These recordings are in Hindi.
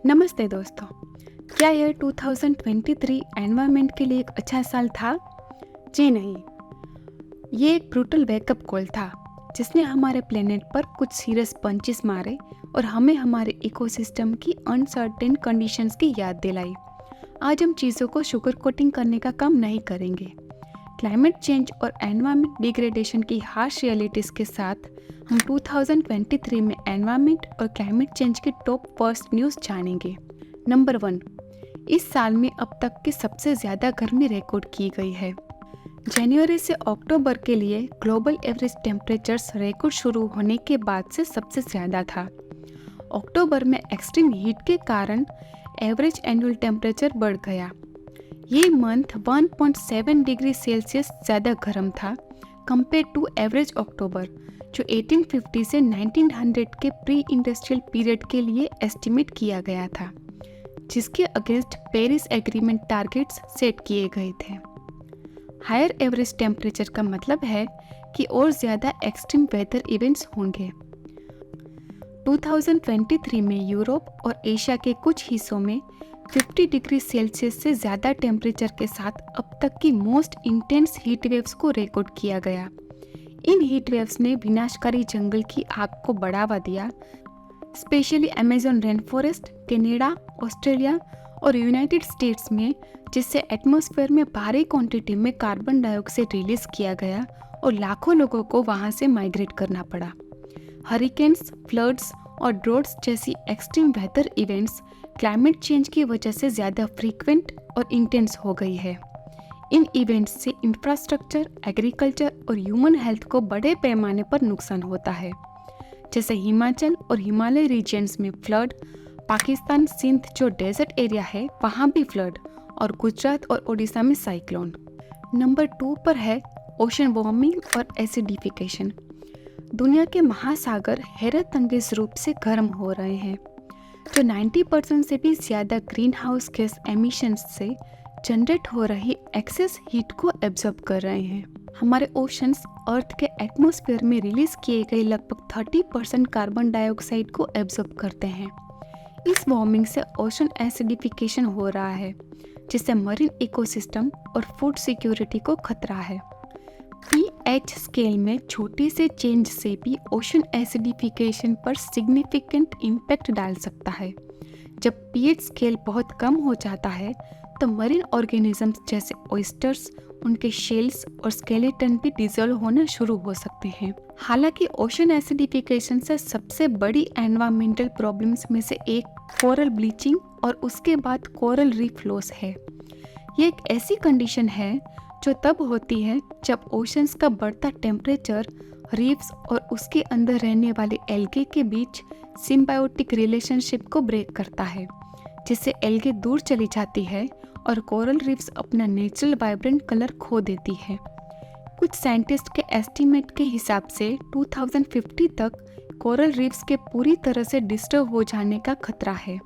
नमस्ते दोस्तों। क्या यह 2023 एनवायरनमेंट के लिए एक अच्छा साल था? जी नहीं, ये एक ब्रूटल वेकअप कॉल था जिसने हमारे प्लेनेट पर कुछ सीरियस पंचेस मारे और हमें हमारे इकोसिस्टम की अनसर्टेन कंडीशंस की याद दिलाई। आज हम चीज़ों को शुगर कोटिंग करने का काम नहीं करेंगे। क्लाइमेट चेंज और एनवायरनमेंट डिग्रेडेशन की हार्श रियलिटीज़ के साथ हम 2023 में एनवायरनमेंट और क्लाइमेट चेंज की टॉप फर्स्ट न्यूज़ जानेंगे। नंबर 1, इस साल में अब तक की सबसे ज़्यादा गर्मी रिकॉर्ड की गई है। जनवरी से अक्टूबर के लिए ग्लोबल एवरेज टेम्परेचर्स रिकॉर्ड शुरू होने के बाद से सबसे ज़्यादा था। अक्टूबर में एक्सट्रीम हीट के कारण एवरेज एनुअल टेम्परेचर बढ़ गया। ये मंथ 1.7 डिग्री सेल्सियस ज़्यादा गर्म था कंपेयर टू एवरेज अक्टूबर, जो 1850 से 1900 के प्री इंडस्ट्रियल पीरियड के लिए एस्टिमेट किया गया था, जिसके against Paris agreement targets set किए गए थे। हायर एवरेज टेम्परेचर का मतलब है कि और ज़्यादा एक्सट्रीम वेदर इवेंट्स होंगे। 2023 में यूरोप और एशिया के कुछ हिस्सों में 50 डिग्री सेल्सियस से ज़्यादा टेम्परेचर के साथ अब तक की मोस्ट इंटेंस हीट वेव्स को रिकॉर्ड किया गया। इन हीट वेव्स ने विनाशकारी जंगल की आग को बढ़ावा दिया, specially Amazon rain forest, Canada, Australia और यूनाइटेड स्टेट्स में, जिससे एटमॉस्फेयर में भारी क्वांटिटी में कार्बन डाइऑक्साइड रिलीज किया गया और लाखों लोगों को वहां से माइग्रेट करना पड़ा। हरिकेन्स, फ्लड्स और ड्रॉट्स जैसी extreme weather events climate change की वजह से ज़्यादा फ्रीक्वेंट और इंटेंस हो गई है। इन इवेंट्स से इंफ्रास्ट्रक्चर, एग्रीकल्चर और ह्यूमन हेल्थ को बड़े पैमाने पर नुकसान होता है, जैसे हिमाचल और हिमालय रीजन्स में फ्लड, पाकिस्तान सिंध जो डेजर्ट एरिया है वहाँ भी फ्लड, और गुजरात और ओडिशा में साइक्लोन। नंबर 2 पर है ओशन वार्मिंग और एसिडिफिकेशन। दुनिया के महासागर हैरत अंगेज रूप से गर्म हो रहे हैं, जो 90% से भी ज़्यादा ग्रीन हाउस गैस एमिशंस से जनरेट हो रही एक्सेस हीट को एब्जॉर्ब कर रहे हैं। हमारे ओशंस अर्थ के एटमॉस्फेयर में रिलीज किए गए लगभग 30% कार्बन डाइऑक्साइड को एब्जॉर्ब करते हैं। इस वार्मिंग से ओशन एसिडिफिकेशन हो रहा है, जिससे मरीन इकोसिस्टम और फूड सिक्योरिटी को खतरा है। pH स्केल में छोटे से चेंज से भी ओशन एसिडिफिकेशन पर सिग्निफिकेंट इम्पैक्ट डाल सकता है। जब pH स्केल बहुत कम हो जाता है तो मरीन ऑर्गेनिजम्स जैसे ऑयस्टर्स, उनके शेल्स और स्केलेटन भी डिसॉल्व होना शुरू हो सकते हैं। हालांकि ओशन एसिडिफिकेशन से सबसे बड़ी एनवायरमेंटल प्रॉब्लम्स में से एक कोरल ब्लीचिंग और उसके बाद कोरल रीफ लॉस है। ये एक ऐसी कंडीशन है जो तब होती है जब ओशंस का बढ़ता टेम्परेचर रीफ्स और उसके अंदर रहने वाले एल्गे के बीच सिम्बायोटिक रिलेशनशिप को ब्रेक करता है, जिससे एल्गे दूर चली जाती है और कोरल रीफ्स अपना नेचुरल वाइब्रेंट कलर खो देती है। कुछ साइंटिस्ट के एस्टीमेट के हिसाब से 2050 तक कोरल रीफ्स के पूरी तरह से डिस्टर्ब हो जाने का खतरा है।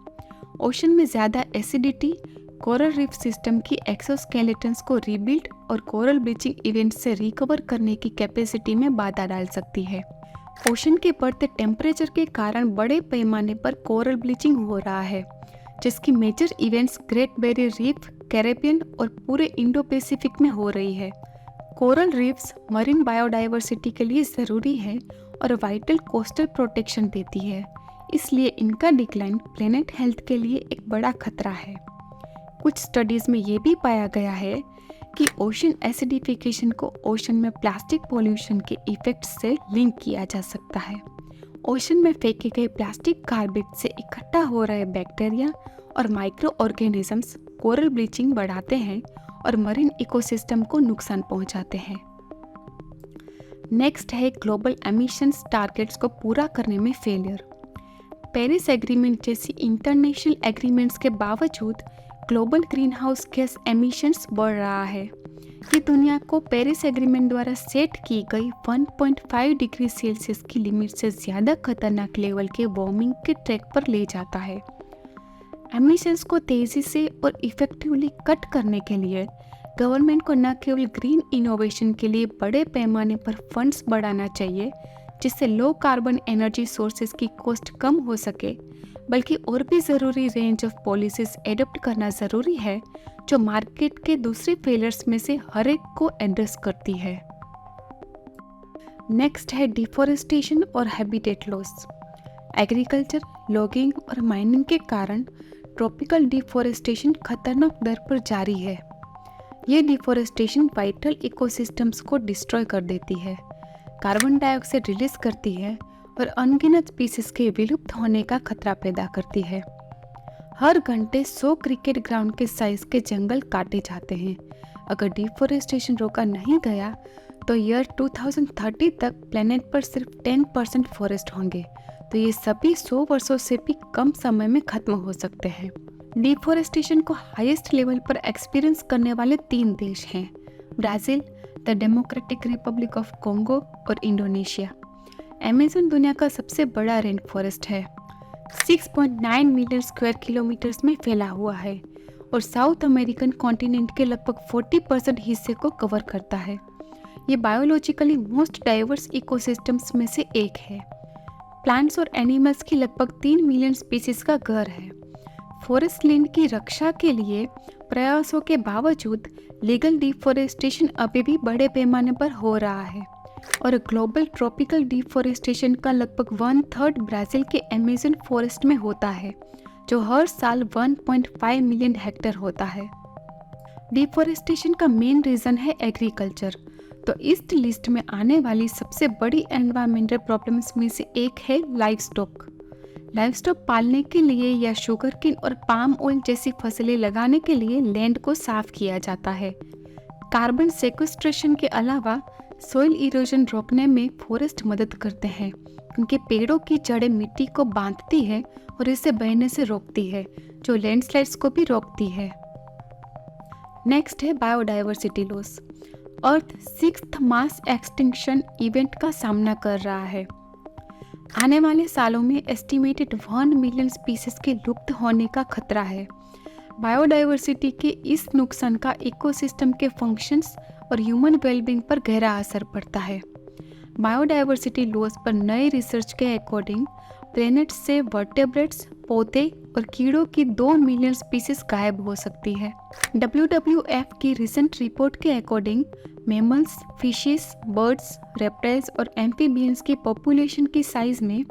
ओशन में ज़्यादा एसिडिटी कोरल रीफ सिस्टम की एक्सोस्केलेटन्स को रीबिल्ड और कोरल ब्लीचिंग इवेंट से रिकवर करने की कैपेसिटी में बाधा डाल सकती है। ओशन के बढ़ते टेम्परेचर के कारण बड़े पैमाने पर कोरल ब्लीचिंग हो रहा है, जिसकी major events Great Barrier Reef, Caribbean और पूरे इंडो पैसिफिक में हो रही है। कोरल रीफ्स मरीन बायोडाइवर्सिटी के लिए ज़रूरी है और वाइटल कोस्टल प्रोटेक्शन देती है, इसलिए इनका डिक्लाइन प्लेनेट हेल्थ के लिए एक बड़ा खतरा है। कुछ स्टडीज़ में ये भी पाया गया है कि ओशन एसिडिफिकेशन को ओशन में प्लास्टिक पॉल्यूशन के इफेक्ट्स से लिंक किया जा सकता है। ओशन में फेंके गए प्लास्टिक गार्बेज से इकट्ठा हो रहे बैक्टीरिया और माइक्रो ऑर्गेनिजम्स कोरल ब्लीचिंग बढ़ाते हैं और मरीन इकोसिस्टम को नुकसान पहुंचाते हैं। नेक्स्ट है ग्लोबल एमिशंस टारगेट्स को पूरा करने में फेलियर। पेरिस एग्रीमेंट जैसी इंटरनेशनल एग्रीमेंट्स के बावजूद global green house gas emissions बढ़ रहा है। ये दुनिया को पेरिस एग्रीमेंट द्वारा सेट की गई 1.5 डिग्री सेल्सियस की लिमिट से ज़्यादा खतरनाक लेवल के वार्मिंग के ट्रैक पर ले जाता है। एमिशंस को तेज़ी से और इफेक्टिवली कट करने के लिए गवर्नमेंट को न केवल ग्रीन इनोवेशन के लिए बड़े पैमाने पर फंड्स बढ़ाना चाहिए, जिससे लो कार्बन एनर्जी सोर्सेज की कॉस्ट कम हो सके, बल्कि और भी ज़रूरी रेंज ऑफ पॉलिसीज एडॉप्ट करना ज़रूरी है जो मार्केट के दूसरे फेलियर्स में से हर एक को एड्रेस करती है। नेक्स्ट है डिफॉरेस्टेशन और हैबिटेट लॉस। एग्रीकल्चर, लॉगिंग और माइनिंग के कारण ट्रॉपिकल डिफॉरेस्टेशन खतरनाक दर पर जारी है। ये डिफॉरेस्टेशन वाइटल इकोसिस्टम्स को डिस्ट्रॉय कर देती है, कार्बन डाइऑक्साइड रिलीज करती है और अनगिनत स्पीसीज के विलुप्त होने का खतरा पैदा करती है। हर घंटे 100 क्रिकेट ग्राउंड के साइज के जंगल काटे जाते हैं। अगर डिफॉरेस्टेशन रोका नहीं गया तो ईयर 2030 तक प्लेनेट पर सिर्फ 10% फॉरेस्ट होंगे, तो ये सभी 100 वर्षों से भी कम समय में खत्म हो सकते हैं। डिफॉरेस्टेशन को हाईएस्ट लेवल पर एक्सपीरियंस करने वाले 3 देश हैं: Brazil, the democratic Republic of Congo और इंडोनेशिया। अमेज़न दुनिया का सबसे बड़ा रेन फॉरेस्ट है, 6.9 मिलियन स्क्वायर किलोमीटर्स में फैला हुआ है और साउथ अमेरिकन कॉन्टिनेंट के लगभग 40% हिस्से को कवर करता है। ये बायोलॉजिकली मोस्ट डाइवर्स इकोसिस्टम्स में से एक है। प्लांट्स और एनिमल्स की लगभग 3 मिलियन स्पीसीज का घर है। फॉरेस्ट लैंड की रक्षा के लिए प्रयासों के बावजूद लीगल डिफॉरेस्टेशन अभी भी बड़े पैमाने पर हो रहा है और ग्लोबल ट्रॉपिकल डिफॉरेस्टेशन का लगभग 1/3 ब्राज़ील के अमेज़न फॉरेस्ट में होता है, जो हर साल 1.5 मिलियन हेक्टेयर होता है। डिफॉरेस्टेशन का मेन रीज़न है एग्रीकल्चर। तो इस लिस्ट में आने वाली सबसे बड़ी एनवायरमेंटल प्रॉब्लम्स में से एक है लाइवस्टॉक। लाइवस्टॉक पालने के लिए या शुगरकेन और पाम ऑयल जैसी फसलें लगाने के लिए लैंड को साफ किया जाता है। कार्बन सेक्वेस्ट्रेशन के अलावा सॉइल इरोजन रोकने में फॉरेस्ट मदद करते हैं, क्योंकि पेड़ों की जड़ें मिट्टी को बांधती है और इसे बहने से रोकती है, जो लैंडस्लाइड्स को भी रोकती है। नेक्स्ट है बायोडाइवर्सिटी लॉस। अर्थ 6th मास एक्सटिंक्शन इवेंट का सामना कर रहा है। आने वाले सालों में एस्टिमेटेड 1 मिलियन स्पीसीज के लुप्त होने का खतरा है। बायोडाइवर्सिटी के इस नुकसान का इकोसिस्टम के फंक्शंस और ह्यूमन वेलबींग पर गहरा असर पड़ता है। बायोडाइवर्सिटी लॉस पर नए रिसर्च के अकॉर्डिंग प्लैनेट से वर्टेब्रेट्स, पौधे और कीड़ों की 2 मिलियन स्पीसीज गायब हो सकती है। WWF की रिसेंट रिपोर्ट के according mammals, fishes, birds, reptiles और एम्फीबियंस की पॉपुलेशन की साइज में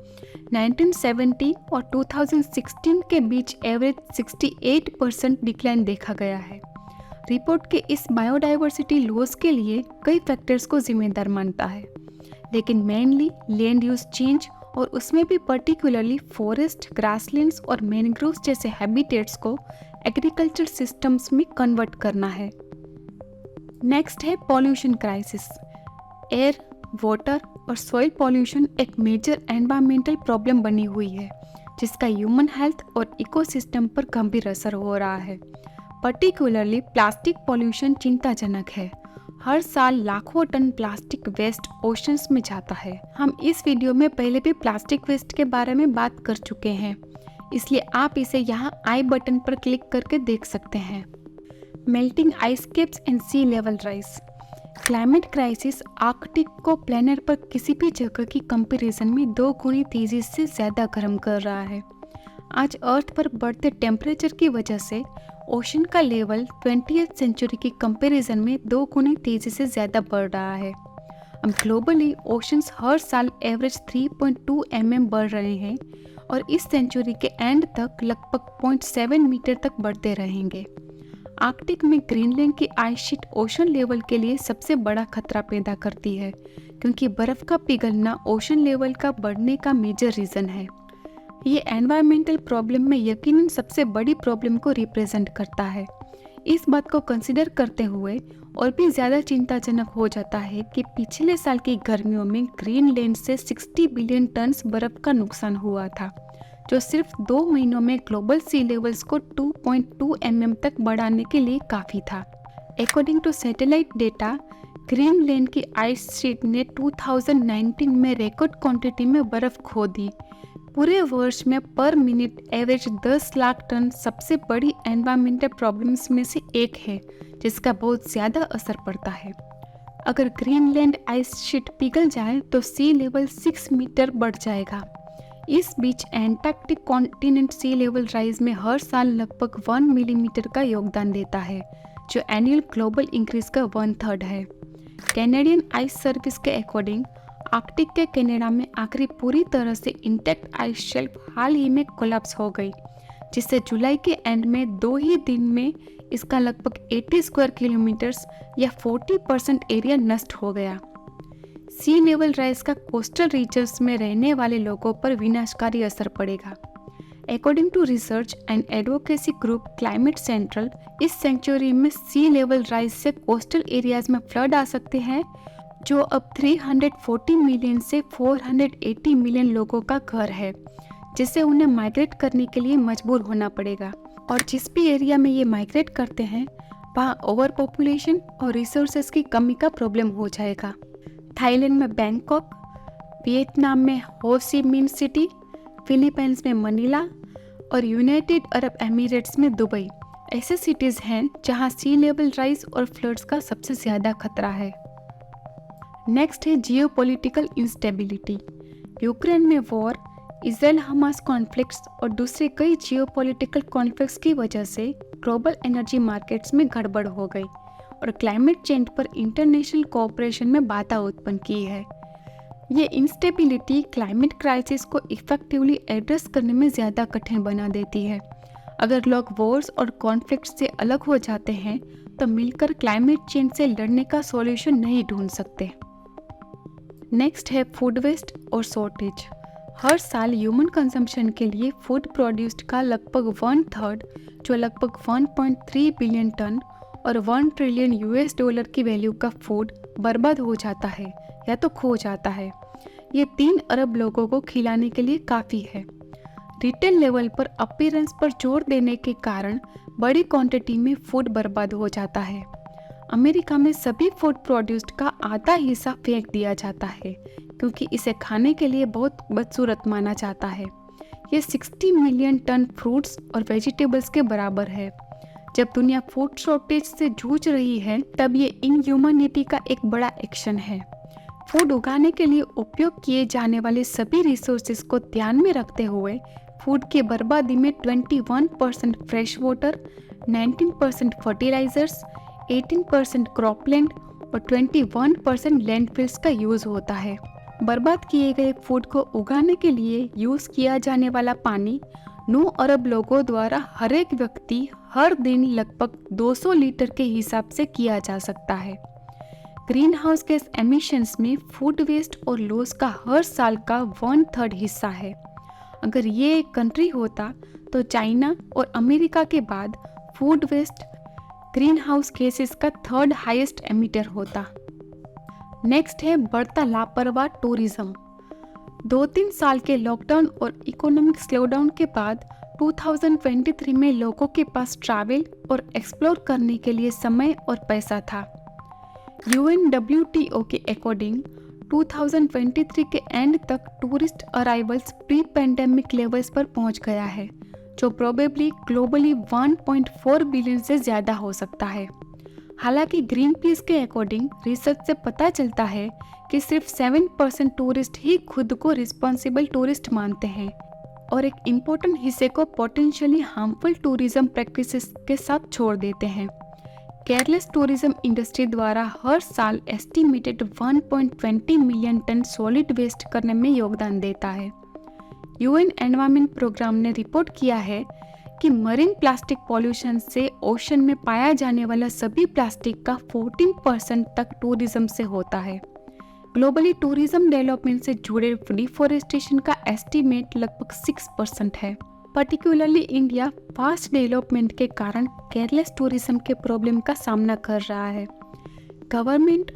1970 और 2016 के बीच एवरेज 68% डिक्लाइन देखा गया है। रिपोर्ट के इस बायोडाइवर्सिटी लॉस के लिए कई फैक्टर्स को जिम्मेदार मानता है, लेकिन मेनली लैंड यूज चेंज और उसमें भी पर्टिकुलरली फॉरेस्ट, ग्रासलैंड्स और मैनग्रोव्स जैसे हैबिटेट्स को एग्रीकल्चर सिस्टम्स में कन्वर्ट करना है। नेक्स्ट है पॉल्यूशन क्राइसिस। एयर, वाटर और सॉइल पॉल्यूशन एक मेजर एनवायरमेंटल प्रॉब्लम बनी हुई है, जिसका ह्यूमन हेल्थ और इकोसिस्टम पर गंभीर असर हो रहा है। पर्टिकुलरली प्लास्टिक पॉल्यूशन चिंताजनक है। हर साल लाखों टन प्लास्टिक वेस्ट ओशंस में जाता है। हम इस वीडियो में पहले भी प्लास्टिक वेस्ट के बारे में बात कर चुके हैं, इसलिए आप इसे यहाँ आई बटन पर क्लिक करके देख सकते हैं। Melting ice caps and sea level rise. Climate crisis Arctic को प्लेनेट पर किसी भी जगह की कंपैरिजन में 2 गुनी तेजी से ज़्यादा गर्म कर रहा है। आज अर्थ पर बढ़ते टेम्परेचर की वजह से ओशन का लेवल 20th सेंचुरी की कंपैरिजन में 2 गुनी तेजी से ज़्यादा बढ़ रहा है। अब ग्लोबली ओशंस हर साल एवरेज 3.2 mm बढ़ रहे हैं और इस सेंचुरी के एंड तक लगभग 0.7 मीटर तक बढ़ते रहेंगे। आर्कटिक में ग्रीनलैंड की आइस शीट ओशन लेवल के लिए सबसे बड़ा खतरा पैदा करती है, क्योंकि बर्फ़ का पिघलना ओशन लेवल का बढ़ने का मेजर रीज़न है। ये एनवायरमेंटल प्रॉब्लम में यकीनन सबसे बड़ी प्रॉब्लम को रिप्रेजेंट करता है। इस बात को कंसिडर करते हुए और भी ज़्यादा चिंताजनक हो जाता है कि पिछले साल की गर्मियों में ग्रीनलैंड से 60 बिलियन टन्स बर्फ़ का नुकसान हुआ था, जो सिर्फ 2 महीनों में ग्लोबल सी लेवल्स को 2.2 mm तक बढ़ाने के लिए काफ़ी था। According to satellite data, Greenland की आइस शीट ने 2019 में रिकॉर्ड क्वांटिटी में बर्फ़ खो दी। पूरे वर्ष में पर मिनट एवरेज 10 लाख टन सबसे बड़ी एनवायरमेंटल प्रॉब्लम्स में से एक है, जिसका बहुत ज़्यादा असर पड़ता है। अगर ग्रीनलैंड आइस शीट पिघल जाए तो सी लेवल 6 मीटर बढ़ जाएगा। इस बीच एंटार्क्टिक कॉन्टिनेंट सी लेवल राइज में हर साल लगभग 1 मिलीमीटर का योगदान देता है, जो एनुअल ग्लोबल इंक्रीज का 1/3 है। कैनेडियन आइस सर्विस के अकॉर्डिंग आर्कटिक के कनाडा में आखिरी पूरी तरह से इंटैक्ट आइस शेल्फ हाल ही में कोलैप्स हो गई, जिससे जुलाई के एंड में 2 ही दिन में इसका लगभग 80 स्क्वायर किलोमीटर्स या 40% एरिया नष्ट हो गया। सी लेवल राइज का कोस्टल रीजन्स में रहने वाले लोगों पर विनाशकारी असर पड़ेगा। According to research and advocacy group Climate Central, इस सेंचुरी में सी लेवल राइज से कोस्टल एरियाज में फ्लड आ सकते हैं, जो अब 340 मिलियन से 480 मिलियन लोगों का घर है, जिससे उन्हें माइग्रेट करने के लिए मजबूर होना पड़ेगा। और जिस भी एरिया में ये माइग्रेट करते हैं, वहाँ ओवर पॉपुलेशन और रिसोर्सेज की कमी का प्रॉब्लम हो जाएगा। थाईलैंड में बैंकॉक, वियतनाम में हो ची मिन्ह सिटी, फिलीपींस में मनीला और यूनाइटेड अरब एमिरेट्स में दुबई ऐसे सिटीज़ हैं जहां सी लेवल राइज और फ्लड्स का सबसे ज़्यादा खतरा है। नेक्स्ट है जियोपॉलिटिकल इंस्टेबिलिटी। यूक्रेन में वॉर, इजराइल हमास कॉन्फ्लिक्ट्स और दूसरे कई जियोपॉलिटिकल कॉन्फ्लिक्ट्स की वजह से ग्लोबल एनर्जी मार्केट्स में गड़बड़ हो गई और क्लाइमेट चेंज पर इंटरनेशनल कोऑपरेशन में बाधा उत्पन्न की है। ये इंस्टेबिलिटी क्लाइमेट क्राइसिस को इफेक्टिवली एड्रेस करने में ज़्यादा कठिन बना देती है। अगर लोग वॉर्स और कॉन्फ्लिक्ट से अलग हो जाते हैं तो मिलकर क्लाइमेट चेंज से लड़ने का सॉल्यूशन नहीं ढूंढ सकते। नेक्स्ट है फूड वेस्ट और शॉर्टेज। हर साल ह्यूमन कंजम्पशन के लिए फूड प्रोड्यूस्ड का लगभग 1/3, जो लगभग 1.3 बिलियन टन और 1 ट्रिलियन US$ की वैल्यू का फूड बर्बाद हो जाता है या तो खो जाता है। ये 3 अरब लोगों को खिलाने के लिए काफ़ी है। रिटेल लेवल पर अपीयरेंस पर जोर देने के कारण बड़ी क्वांटिटी में फूड बर्बाद हो जाता है। अमेरिका में सभी फूड प्रोड्यूस्ड का आधा हिस्सा फेंक दिया जाता है क्योंकि इसे खाने के लिए बहुत बदसूरत माना जाता है। ये 60 मिलियन टन फ्रूट्स और वेजिटेबल्स के बराबर है। जब दुनिया फूड शॉर्टेज से जूझ रही है, तब ये इनह्यूमैनिटी का एक बड़ा एक्शन है। फूड उगाने के लिए उपयोग किए जाने वाले सभी रिसोर्सेज को ध्यान में रखते हुए फूड की बर्बादी में 21% फ्रेश वाटर, 19% फर्टिलाइजर्स, 18% क्रॉपलैंड और 21% लैंडफिल्स का यूज़ होता है। बर्बाद किए गए फूड को उगाने के लिए यूज़ किया जाने वाला पानी 9 अरब लोगों द्वारा हर एक व्यक्ति हर दिन लगभग 200 लीटर के हिसाब से किया जा सकता है। ग्रीन हाउस गैस एमिशंस में फूड वेस्ट और लॉस का हर साल का 1/3 हिस्सा है। अगर ये एक कंट्री होता तो चाइना और अमेरिका के बाद food waste greenhouse gases का 3rd हाईएस्ट एमिटर होता। नेक्स्ट है बढ़ता लापरवाह टूरिज्म। 2-3 साल के लॉकडाउन और इकोनॉमिक स्लोडाउन के बाद 2023 में लोगों के पास ट्रैवल और एक्सप्लोर करने के लिए समय और पैसा था। UNWTO के अकॉर्डिंग 2023 के एंड तक tourist arrivals pre pandemic levels पर पहुंच गया है, जो प्रोबेबली ग्लोबली 1.4 बिलियन से ज़्यादा हो सकता है। हालांकि ग्रीन पीस के अकॉर्डिंग रिसर्च से पता चलता है कि सिर्फ 7% टूरिस्ट ही खुद को रिस्पॉन्सिबल टूरिस्ट मानते हैं और एक इम्पोर्टेंट हिस्से को पोटेंशियली हार्मफुल टूरिज्म प्रैक्टिसेस के साथ छोड़ देते हैं। केयरलेस टूरिज्म इंडस्ट्री द्वारा हर साल estimated 1.20 million ton solid waste करने में योगदान देता है। UN एनवायरनमेंट प्रोग्राम ने रिपोर्ट किया है कि मरीन प्लास्टिक पॉल्यूशन से ओशन में पाया जाने वाला सभी प्लास्टिक का 14% तक टूरिज्म से होता है। ग्लोबली टूरिज्म डेवलपमेंट से जुड़े डिफोरेस्टेशन का एस्टीमेट लगभग 6% है। पर्टिकुलरली इंडिया फास्ट डेवलपमेंट के कारण केयरलेस टूरिज्म के प्रॉब्लम का सामना कर रहा है। गवर्नमेंट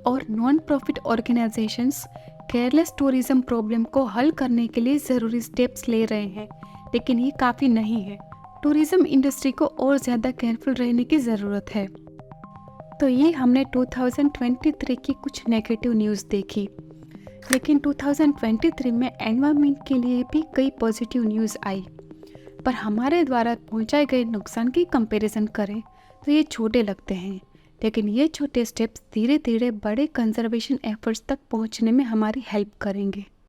और non profit organisations careless tourism problem को हल करने के लिए ज़रूरी स्टेप्स ले रहे हैं, लेकिन ये काफ़ी नहीं है। टूरिज्म इंडस्ट्री को और ज़्यादा केयरफुल रहने की ज़रूरत है। तो ये हमने 2023 की कुछ नेगेटिव न्यूज़ देखी, लेकिन 2023 में एनवायरनमेंट के लिए भी कई पॉजिटिव न्यूज़ आई। पर हमारे द्वारा पहुंचाए गए नुकसान की कंपैरिजन करें तो ये छोटे लगते हैं, लेकिन ये छोटे स्टेप्स धीरे धीरे बड़े कंजर्वेशन एफर्ट्स तक पहुंचने में हमारी हेल्प करेंगे।